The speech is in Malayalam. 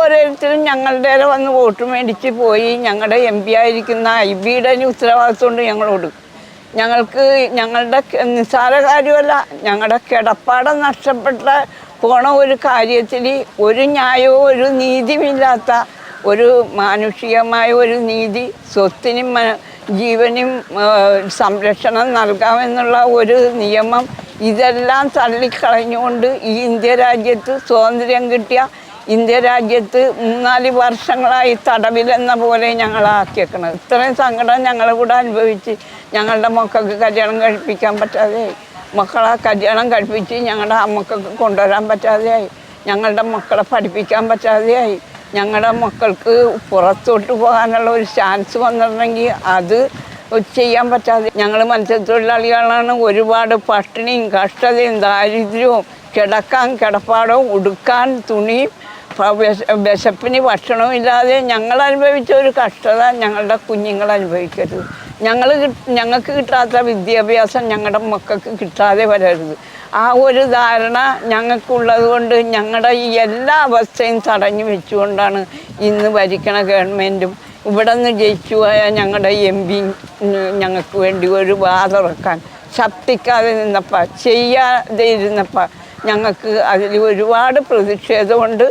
ഓരോരുത്തരും ഞങ്ങളുടെ വന്ന് വോട്ട് മേടിച്ച് പോയി. ഞങ്ങളുടെ MP ആയിരിക്കുന്ന IBയുടെ ഉത്തരവാദിത്വം കൊണ്ട് ഞങ്ങളോട് ഞങ്ങൾക്ക് ഞങ്ങളുടെ നിസ്സാര കാര്യമല്ല, ഞങ്ങളുടെ കിടപ്പാടം നഷ്ടപ്പെട്ട പോണ ഒരു കാര്യത്തിൽ ഒരു ന്യായവും ഒരു നീതിയുമില്ലാത്ത ഒരു മാനുഷികമായ ഒരു നീതി, സ്വത്തിനും ജീവനും സംരക്ഷണം നൽകാമെന്നുള്ള ഒരു നിയമം, ഇതെല്ലാം തള്ളിക്കളഞ്ഞുകൊണ്ട് ഈ ഇന്ത്യ രാജ്യത്ത് സ്വാതന്ത്ര്യം കിട്ടിയ ഇന്ത്യ രാജ്യത്ത് 3-4 വർഷങ്ങളായി തടവിലെന്ന പോലെ ഞങ്ങളാക്കിയേക്കണം. ഇത്രയും സങ്കടം ഞങ്ങളെ കൂടെ അനുഭവിച്ച് ഞങ്ങളുടെ മക്കൾക്ക് കല്യാണം കഴിപ്പിക്കാൻ പറ്റാതെയായി. മക്കളെ കല്യാണം കഴിപ്പിച്ച് ഞങ്ങളുടെ മക്കൾക്ക് കൊണ്ടുവരാൻ പറ്റാതെയായി. ഞങ്ങളുടെ മക്കളെ പഠിപ്പിക്കാൻ പറ്റാതെയായി. ഞങ്ങളുടെ മക്കൾക്ക് പുറത്തോട്ട് പോകാനുള്ള ഒരു ചാൻസ് വന്നിട്ടുണ്ടെങ്കിൽ അത് ചെയ്യാൻ പറ്റാതെ. ഞങ്ങൾ മത്സ്യത്തൊഴിലാളികളാണ്. ഒരുപാട് പട്ടിണിയും കഷ്ടതയും ദാരിദ്ര്യവും, കിടക്കാൻ കിടപ്പാടവും, ഉടുക്കാൻ തുണിയും, വിശപ്പിന് ഭക്ഷണവും ഇല്ലാതെ ഞങ്ങൾ അനുഭവിച്ച ഒരു കഷ്ടത ഞങ്ങളുടെ കുഞ്ഞുങ്ങൾ അനുഭവിക്കരുത്. ഞങ്ങൾക്ക് കിട്ടാത്ത വിദ്യാഭ്യാസം ഞങ്ങളുടെ മക്കൾക്ക് കിട്ടാതെ വരരുത്. ആ ഒരു ധാരണ ഞങ്ങൾക്കുള്ളത് കൊണ്ട് ഞങ്ങളുടെ ഈ എല്ലാ അവസ്ഥയും തടഞ്ഞു വെച്ചുകൊണ്ടാണ് ഇന്ന് ഭരിക്കണ ഗവൺമെൻറ്റും ഇവിടെ നിന്ന് ജയിച്ചു പോയ ഞങ്ങളുടെ MP ഞങ്ങൾക്ക് വേണ്ടി ഒരു വാതുറക്കാൻ ശബ്ദിക്കാതെ നിന്നപ്പോൾ, ചെയ്യാതെ ഇരുന്നപ്പോൾ ഞങ്ങൾക്ക് അതിൽ ഒരുപാട് പ്രതിഷേധമുണ്ട്.